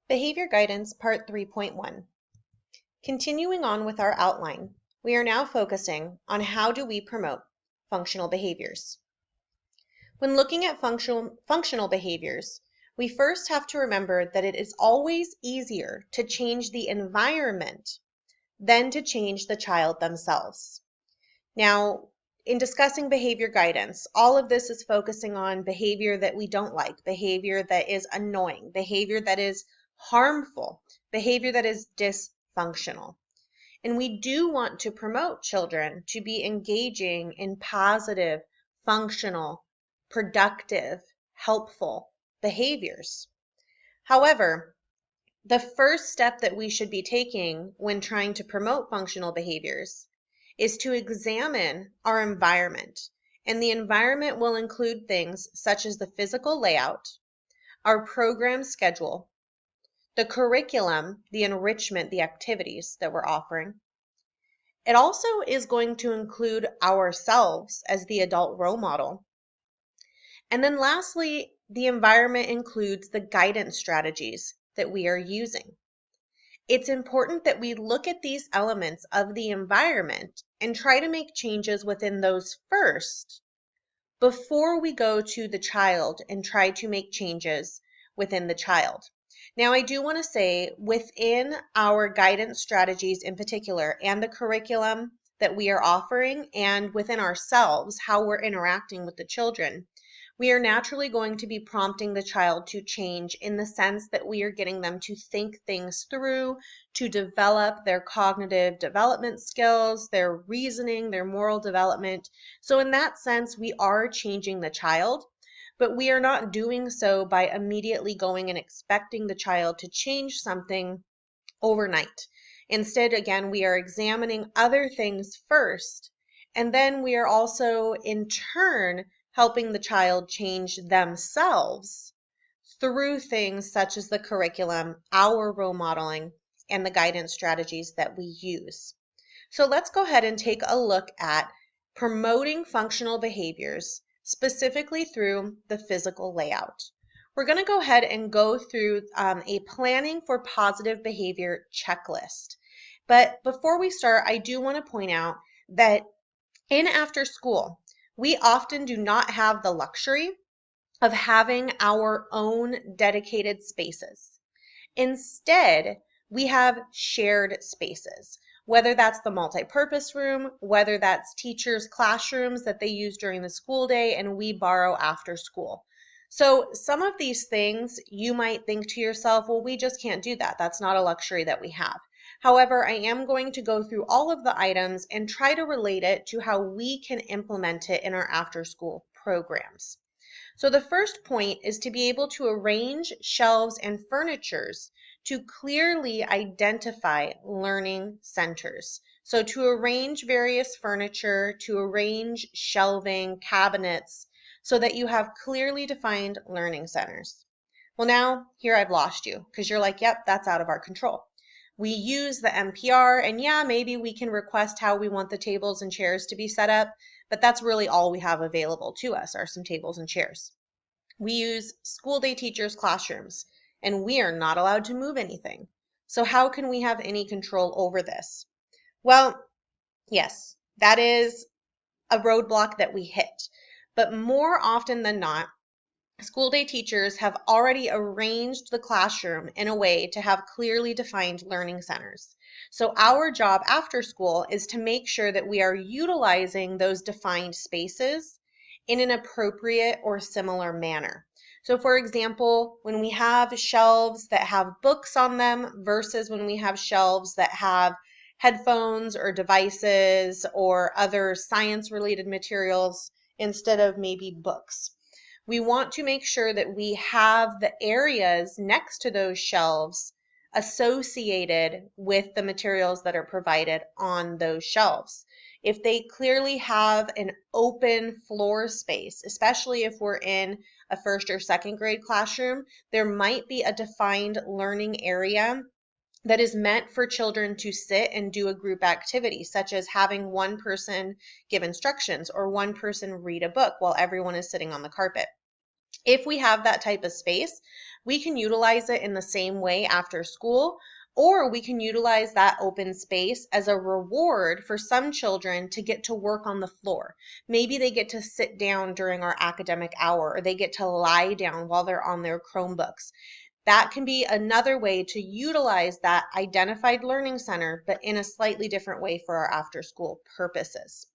Behavior Guidance Part 3.1. Continuing on with our outline, we are now focusing on how do we promote functional behaviors. When looking at functional behaviors, we first have to remember that it is always easier to change the environment than to change the child themselves. Now, in discussing behavior guidance, all of this is focusing on behavior that we don't like, behavior that is annoying, behavior that is harmful, behavior that is dysfunctional. And we do want to promote children to be engaging in positive, functional, productive, helpful behaviors. However, the first step that we should be taking when trying to promote functional behaviors is to examine our environment. And the environment will include things such as the physical layout, our program schedule, the curriculum, the enrichment, the activities that we're offering. It also is going to include ourselves as the adult role model. And then lastly, the environment includes the guidance strategies that we are using. It's important that we look at these elements of the environment and try to make changes within those first before we go to the child and try to make changes within the child. Now, I do want to say within our guidance strategies in particular and the curriculum that we are offering and within ourselves, how we're interacting with the children, we are naturally going to be prompting the child to change in the sense that we are getting them to think things through, to develop their cognitive development skills, their reasoning, their moral development. So in that sense, we are changing the child, but we are not doing so by immediately going and expecting the child to change something overnight. Instead, again, we are examining other things first, and then we are also in turn helping the child change themselves through things such as the curriculum, our role modeling, and the guidance strategies that we use. So let's go ahead and take a look at promoting functional behaviors, specifically through the physical layout. We're going to go ahead and go through a planning for positive behavior checklist. But before we start, I do want to point out that in after school, we often do not have the luxury of having our own dedicated spaces. Instead, we have shared spaces, whether that's the multi-purpose room, whether that's teachers' classrooms that they use during the school day and we borrow after school. So some of these things you might think to yourself, well, we just can't do that. That's not a luxury that we have. However, I am going to go through all of the items and try to relate it to how we can implement it in our after-school programs. So the first point is to be able to arrange shelves and furnitures to clearly identify learning centers. So to arrange various furniture, to arrange shelving, cabinets, so that you have clearly defined learning centers. Well, now here I've lost you because you're like, yep, that's out of our control. We use the NPR, and yeah, maybe we can request how we want the tables and chairs to be set up, but that's really all we have available to us are some tables and chairs. We use school day teachers' classrooms, and we are not allowed to move anything. So how can we have any control over this? Well, yes, that is a roadblock that we hit, but more often than not, school day teachers have already arranged the classroom in a way to have clearly defined learning centers. So our job after school is to make sure that we are utilizing those defined spaces in an appropriate or similar manner. So for example, when we have shelves that have books on them versus when we have shelves that have headphones or devices or other science-related materials instead of maybe books. We want to make sure that we have the areas next to those shelves associated with the materials that are provided on those shelves. If they clearly have an open floor space, especially if we're in a first or second grade classroom, there might be a defined learning area that is meant for children to sit and do a group activity, such as having one person give instructions or one person read a book while everyone is sitting on the carpet. If we have that type of space, we can utilize it in the same way after school, or we can utilize that open space as a reward for some children to get to work on the floor. Maybe they get to sit down during our academic hour, or they get to lie down while they're on their Chromebooks. That can be another way to utilize that identified learning center, but in a slightly different way for our after school purposes.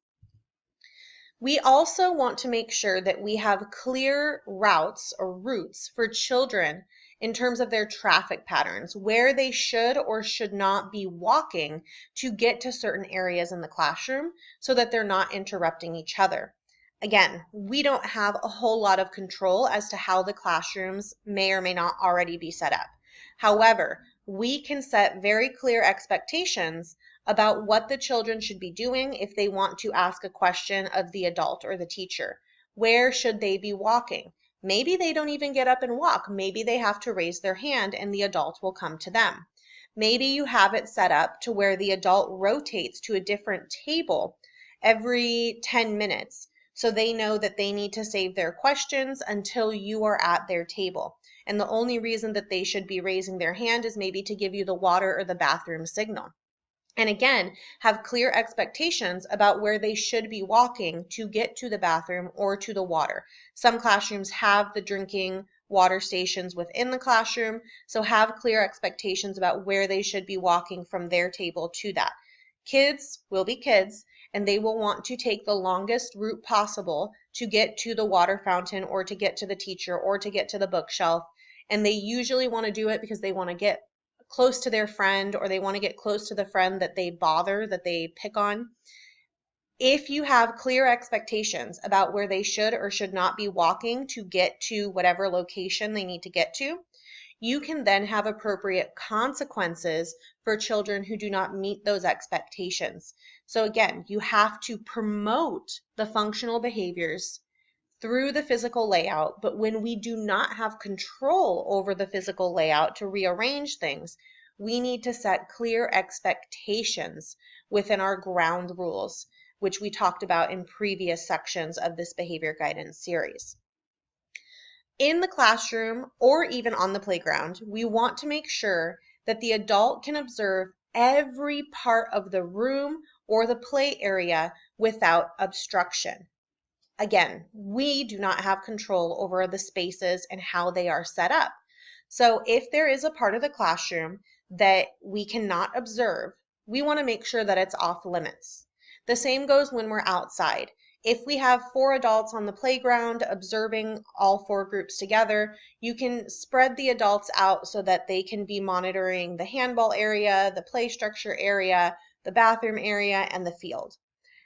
We also want to make sure that we have clear routes or routes for children in terms of their traffic patterns, where they should or should not be walking to get to certain areas in the classroom so that they're not interrupting each other. Again, we don't have a whole lot of control as to how the classrooms may or may not already be set up. However, we can set very clear expectations about what the children should be doing if they want to ask a question of the adult or the teacher. Where should they be walking? Maybe they don't even get up and walk. Maybe they have to raise their hand and the adult will come to them. Maybe you have it set up to where the adult rotates to a different table every 10 minutes. So they know that they need to save their questions until you are at their table. And the only reason that they should be raising their hand is maybe to give you the water or the bathroom signal. And again, have clear expectations about where they should be walking to get to the bathroom or to the water. Some classrooms have the drinking water stations within the classroom, so have clear expectations about where they should be walking from their table to that. Kids will be kids, and they will want to take the longest route possible to get to the water fountain or to get to the teacher or to get to the bookshelf. And they usually want to do it because they want to get close to their friend, or they want to get close to the friend that they bother, that they pick on. If you have clear expectations about where they should or should not be walking to get to whatever location they need to get to, you can then have appropriate consequences for children who do not meet those expectations. So again, you have to promote the functional behaviors through the physical layout, but when we do not have control over the physical layout to rearrange things, we need to set clear expectations within our ground rules, which we talked about in previous sections of this behavior guidance series. In the classroom or even on the playground, we want to make sure that the adult can observe every part of the room or the play area without obstruction. Again, we do not have control over the spaces and how they are set up. So if there is a part of the classroom that we cannot observe, we want to make sure that it's off limits. The same goes when we're outside. If we have 4 adults on the playground observing all 4 groups together, you can spread the adults out so that they can be monitoring the handball area, the play structure area, the bathroom area, and the field.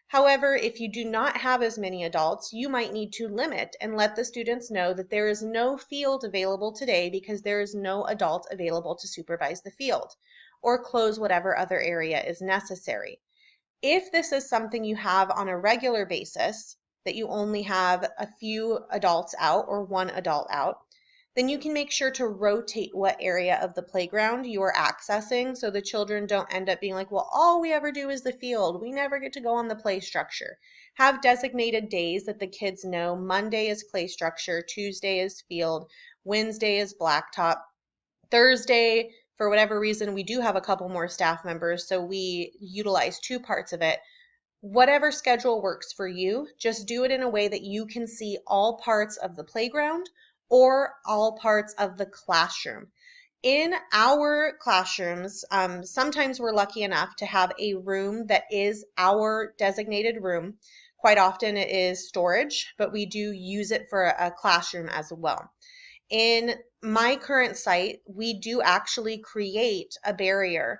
However, if you do not have as many adults, you might need to limit and let the students know that there is no field available today because there is no adult available to supervise the field, or close whatever other area is necessary. If this is something you have on a regular basis, that you only have a few adults out or 1 adult out, then you can make sure to rotate what area of the playground you are accessing so the children don't end up being like, well, all we ever do is the field. We never get to go on the play structure. Have designated days that the kids know. Monday is play structure, Tuesday is field, Wednesday is blacktop, Thursday, for whatever reason, we do have a couple more staff members, so we utilize 2 parts of it. Whatever schedule works for you, just do it in a way that you can see all parts of the playground or all parts of the classroom. In our classrooms, sometimes we're lucky enough to have a room that is our designated room. Quite often it is storage, but we do use it for a classroom as well. In my current site, we do actually create a barrier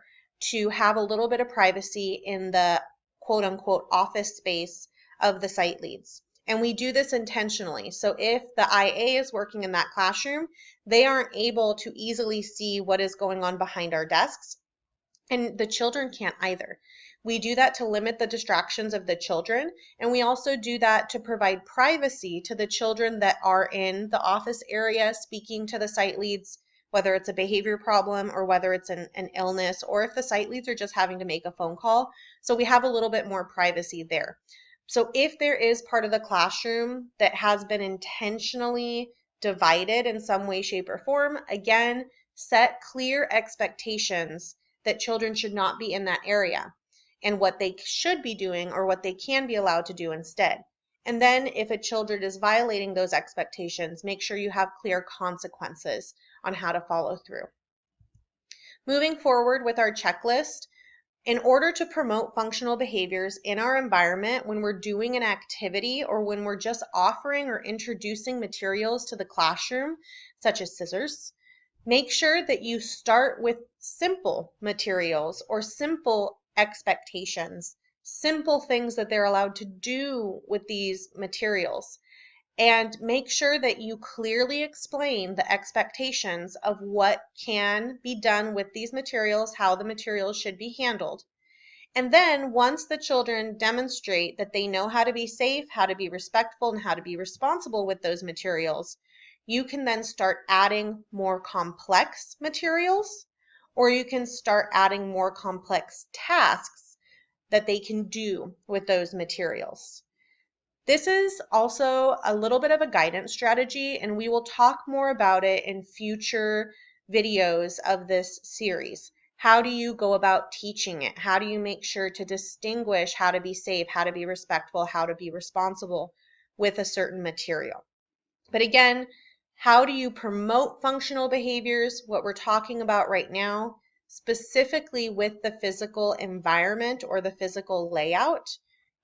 to have a little bit of privacy in the quote-unquote office space of the site leads. And we do this intentionally. So if the IA is working in that classroom, they aren't able to easily see what is going on behind our desks, and the children can't either. We do that to limit the distractions of the children, and we also do that to provide privacy to the children that are in the office area speaking to the site leads, whether it's a behavior problem or whether it's an illness, or if the site leads are just having to make a phone call. So we have a little bit more privacy there. So if there is part of the classroom that has been intentionally divided in some way, shape, or form, again, set clear expectations that children should not be in that area and what they should be doing or what they can be allowed to do instead. And then if a child is violating those expectations, make sure you have clear consequences on how to follow through. Moving forward with our checklist, in order to promote functional behaviors in our environment when we're doing an activity or when we're just offering or introducing materials to the classroom, such as scissors, make sure that you start with simple materials or simple expectations, simple things that they're allowed to do with these materials. And make sure that you clearly explain the expectations of what can be done with these materials, how the materials should be handled. And then once the children demonstrate that they know how to be safe, how to be respectful, and how to be responsible with those materials, you can then start adding more complex materials, or you can start adding more complex tasks that they can do with those materials. This is also a little bit of a guidance strategy, and we will talk more about it in future videos of this series. How do you go about teaching it? How do you make sure to distinguish how to be safe, how to be respectful, how to be responsible with a certain material? But again, how do you promote functional behaviors? What we're talking about right now, specifically with the physical environment or the physical layout,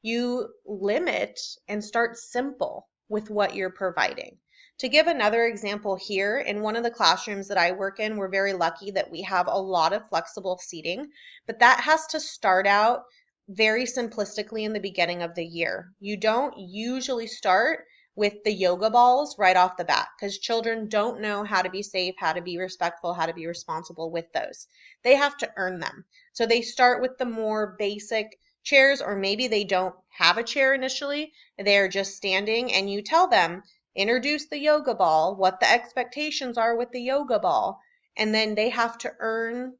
you limit and start simple with what you're providing. To give another example here, in one of the classrooms that I work in, we're very lucky that we have a lot of flexible seating, but that has to start out very simplistically in the beginning of the year. You don't usually start with the yoga balls right off the bat because children don't know how to be safe, how to be respectful, how to be responsible with those. They have to earn them. So they start with the more basic chairs, or maybe they don't have a chair initially. They're just standing, and you tell them, introduce the yoga ball, what the expectations are with the yoga ball, and then they have to earn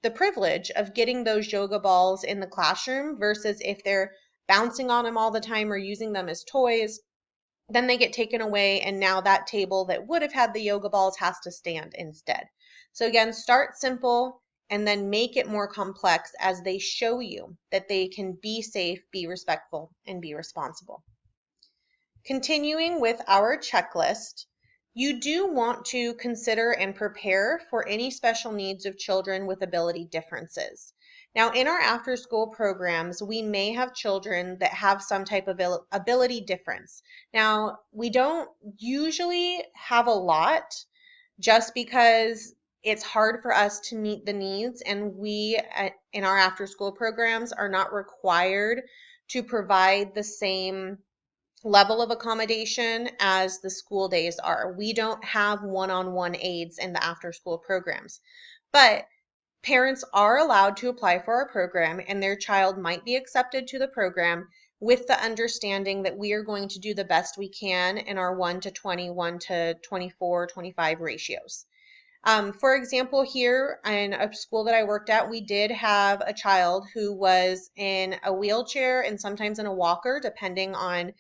the privilege of getting those yoga balls in the classroom versus if they're bouncing on them all the time or using them as toys, then they get taken away, and now that table that would have had the yoga balls has to stand instead. So again, start simple and then make it more complex as they show you that they can be safe, be respectful, and be responsible. Continuing with our checklist, you do want to consider and prepare for any special needs of children with ability differences. Now, in our after-school programs, we may have children that have some type of ability difference. Now, we don't usually have a lot just because it's hard for us to meet the needs, and we in our after-school programs are not required to provide the same level of accommodation as the school days are. We don't have one-on-one aides in the after-school programs, but parents are allowed to apply for our program, and their child might be accepted to the program with the understanding that we are going to do the best we can in our 1 to 20, 1 to 24, 25 ratios. For example, here in a school that I worked at, we did have a child who was in a wheelchair and sometimes in a walker, depending on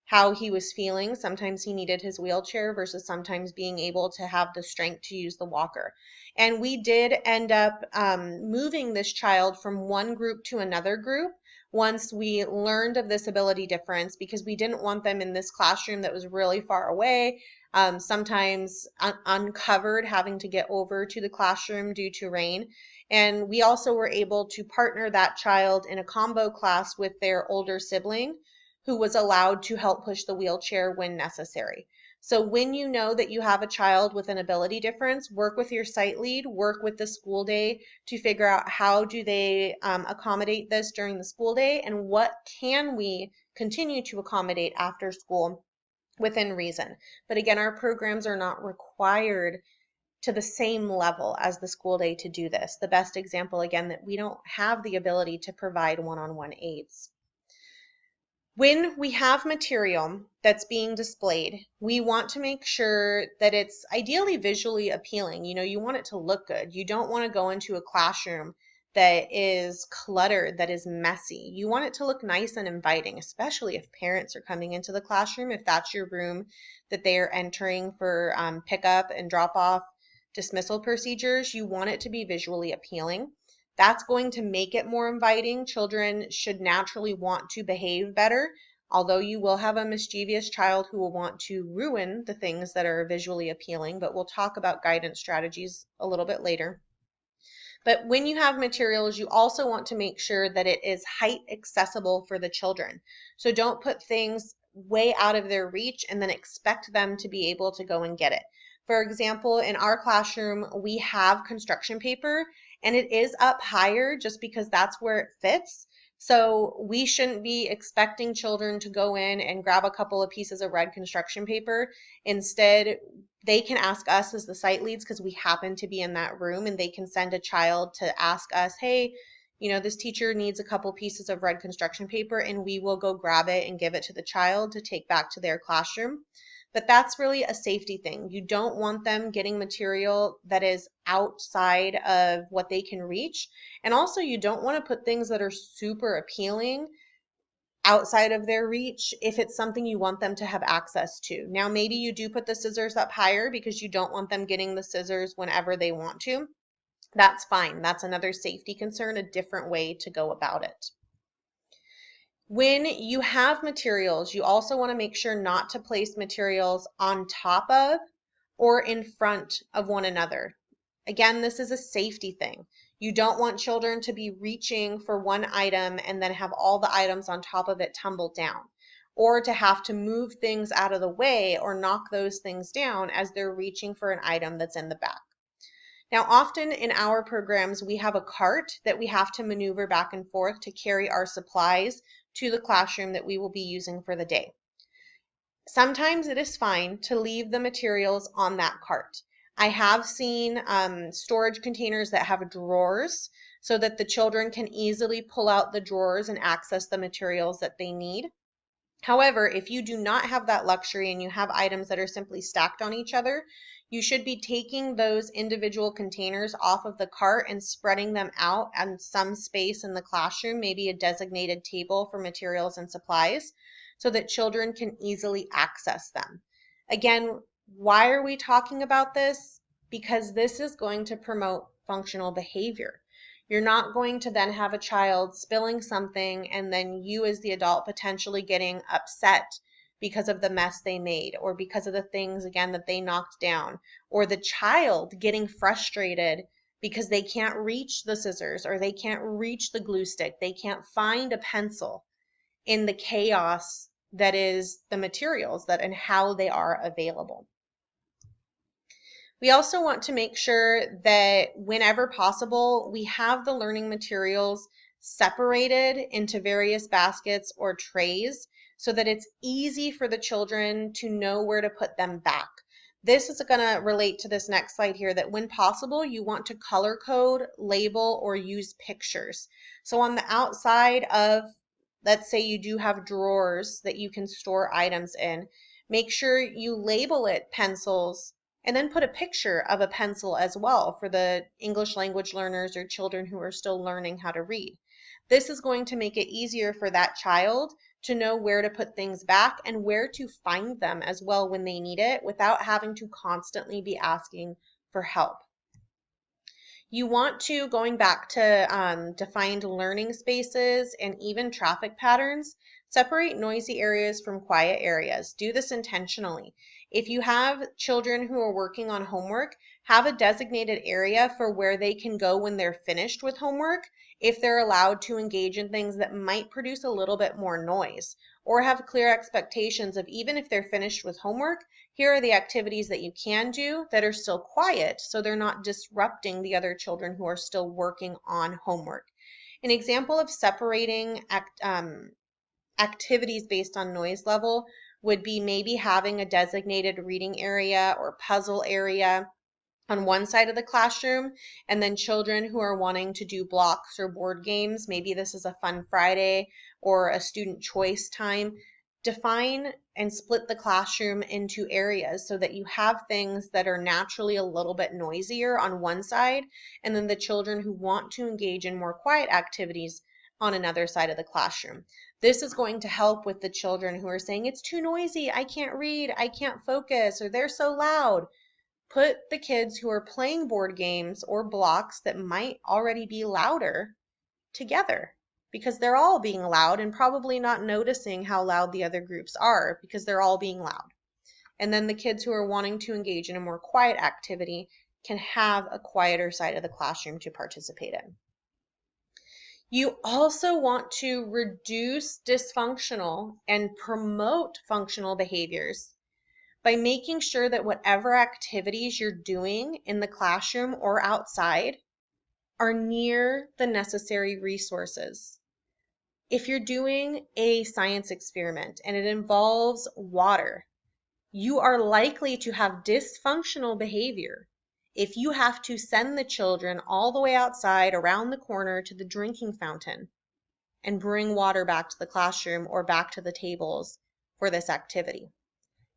how he was feeling. Sometimes he needed his wheelchair versus sometimes being able to have the strength to use the walker. And we did end up moving this child from one group to another group once we learned of this ability difference, because we didn't want them in this classroom that was really far away, sometimes uncovered, having to get over to the classroom due to rain. And we also were able to partner that child in a combo class with their older sibling, who was allowed to help push the wheelchair when necessary. So when you know that you have a child with an ability difference, work with your site lead, work with the school day to figure out how do they accommodate this during the school day, and what can we continue to accommodate after school within reason. But again, our programs are not required to the same level as the school day to do this. The best example, again, that we don't have the ability to provide one-on-one aids. When we have material that's being displayed, we want to make sure that it's ideally visually appealing. You know, you want it to look good. You don't want to go into a classroom that is cluttered, that is messy. You want it to look nice and inviting, especially if parents are coming into the classroom, if that's your room that they are entering for pickup and drop off dismissal procedures. You want it to be visually appealing. That's going to make it more inviting. Children should naturally want to behave better, although you will have a mischievous child who will want to ruin the things that are visually appealing, but we'll talk about guidance strategies a little bit later. But when you have materials, you also want to make sure that it is height accessible for the children. So don't put things way out of their reach and then expect them to be able to go and get it. For example, in our classroom, we have construction paper and it is up higher just because that's where it fits. So we shouldn't be expecting children to go in and grab a couple of pieces of red construction paper. Instead, they can ask us as the site leads because we happen to be in that room, and they can send a child to ask us, hey, this teacher needs a couple pieces of red construction paper, and we will go grab it and give it to the child to take back to their classroom. But that's really a safety thing. You don't want them getting material that is outside of what they can reach. And also you don't want to put things that are super appealing outside of their reach if it's something you want them to have access to. Now, maybe you do put the scissors up higher because you don't want them getting the scissors whenever they want to. That's fine. That's another safety concern, a different way to go about it. When you have materials, you also want to make sure not to place materials on top of or in front of one another. Again, this is a safety thing. You don't want children to be reaching for one item and then have all the items on top of it tumble down, or to have to move things out of the way or knock those things down as they're reaching for an item that's in the back. Now, often in our programs, we have a cart that we have to maneuver back and forth to carry our supplies to the classroom that we will be using for the day. Sometimes it is fine to leave the materials on that cart. I have seen storage containers that have drawers so that the children can easily pull out the drawers and access the materials that they need. However, if you do not have that luxury and you have items that are simply stacked on each other, you should be taking those individual containers off of the cart and spreading them out on some space in the classroom, maybe a designated table for materials and supplies, so that children can easily access them. Again, why are we talking about this? Because this is going to promote functional behavior. You're not going to then have a child spilling something and then you as the adult potentially getting upset because of the mess they made, or because of the things, again, that they knocked down, or the child getting frustrated because they can't reach the scissors or they can't reach the glue stick, they can't find a pencil in the chaos that is the materials that and how they are available. We also want to make sure that whenever possible, we have the learning materials separated into various baskets or trays so that it's easy for the children to know where to put them back. This is going to relate to this next slide here, that when possible, you want to color code, label, or use pictures. So on the outside of, let's say you do have drawers that you can store items in, make sure you label it pencils and then put a picture of a pencil as well for the English language learners or children who are still learning how to read. This is going to make it easier for that child to know where to put things back and where to find them as well when they need it without having to constantly be asking for help. You want to, going back to defined learning spaces and even traffic patterns, separate noisy areas from quiet areas. Do this intentionally. If you have children who are working on homework, have a designated area for where they can go when they're finished with homework, if they're allowed to engage in things that might produce a little bit more noise, or have clear expectations of, even if they're finished with homework, here are the activities that you can do that are still quiet so they're not disrupting the other children who are still working on homework. An example of separating activities based on noise level would be maybe having a designated reading area or puzzle area on one side of the classroom, and then children who are wanting to do blocks or board games, maybe this is a fun Friday or a student choice time, define and split the classroom into areas so that you have things that are naturally a little bit noisier on one side, and then the children who want to engage in more quiet activities on another side of the classroom. This is going to help with the children who are saying, it's too noisy, I can't read, I can't focus, or they're so loud. Put the kids who are playing board games or blocks that might already be louder together, because they're all being loud and probably not noticing how loud the other groups are because they're all being loud. And then the kids who are wanting to engage in a more quiet activity can have a quieter side of the classroom to participate in. You also want to reduce dysfunctional and promote functional behaviors by making sure that whatever activities you're doing in the classroom or outside are near the necessary resources. If you're doing a science experiment and it involves water, you are likely to have dysfunctional behavior if you have to send the children all the way outside around the corner to the drinking fountain and bring water back to the classroom or back to the tables for this activity.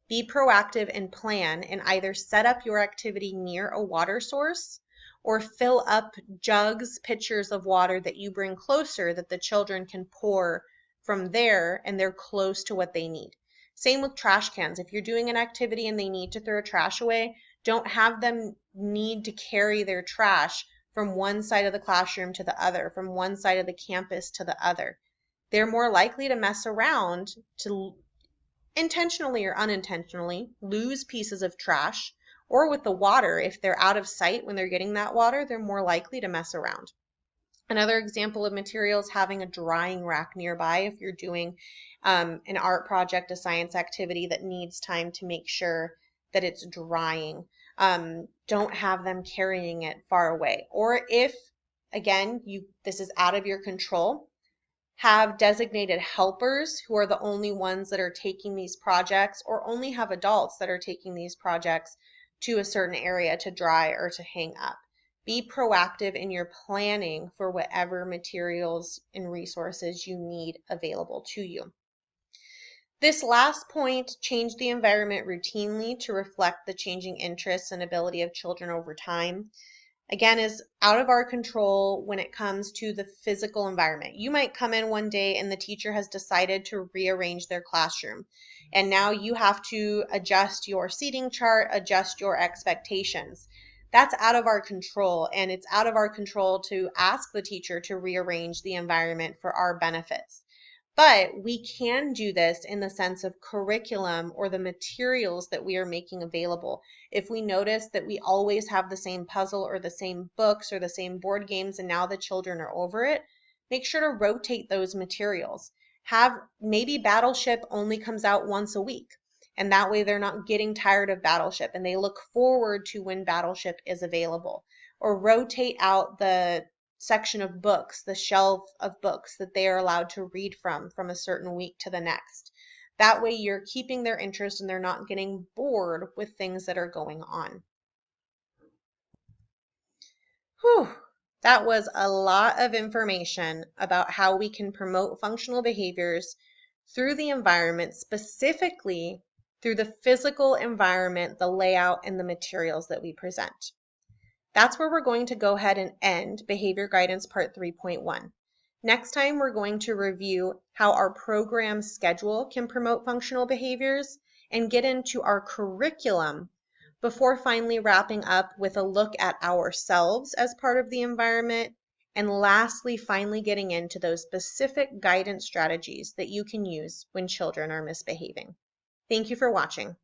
Be proactive and plan and either set up your activity near a water source or fill up jugs, pitchers of water that you bring closer that the children can pour from there and they're close to what they need. Same with trash cans. If you're doing an activity and they need to throw trash away, don't have them need to carry their trash from one side of the classroom to the other, from one side of the campus to the other. They're more likely to mess around, to intentionally or unintentionally lose pieces of trash, or with the water, if they're out of sight when they're getting that water, they're more likely to mess around. Another example of materials, having a drying rack nearby if you're doing an art project, a science activity that needs time to make sure that it's drying. Don't have them carrying it far away. Or if, again, this is out of your control, have designated helpers who are the only ones that are taking these projects, or only have adults that are taking these projects to a certain area to dry or to hang up. Be proactive in your planning for whatever materials and resources you need available to you. This last point, change the environment routinely to reflect the changing interests and ability of children over time, again, is out of our control when it comes to the physical environment. You might come in one day and the teacher has decided to rearrange their classroom, and now you have to adjust your seating chart, adjust your expectations. That's out of our control, and it's out of our control to ask the teacher to rearrange the environment for our benefits. But we can do this in the sense of curriculum or the materials that we are making available. If we notice that we always have the same puzzle or the same books or the same board games and now the children are over it, make sure to rotate those materials. Have maybe Battleship only comes out once a week, and that way they're not getting tired of Battleship and they look forward to when Battleship is available. Or rotate out the section of books, the shelf of books that they are allowed to read from a certain week to the next. That way you're keeping their interest and they're not getting bored with things that are going on. Whew, that was a lot of information about how we can promote functional behaviors through the environment, specifically through the physical environment, the layout, and the materials that we present. That's where we're going to go ahead and end Behavior Guidance Part 3.1. Next time, we're going to review how our program schedule can promote functional behaviors and get into our curriculum before finally wrapping up with a look at ourselves as part of the environment, and lastly, finally getting into those specific guidance strategies that you can use when children are misbehaving. Thank you for watching.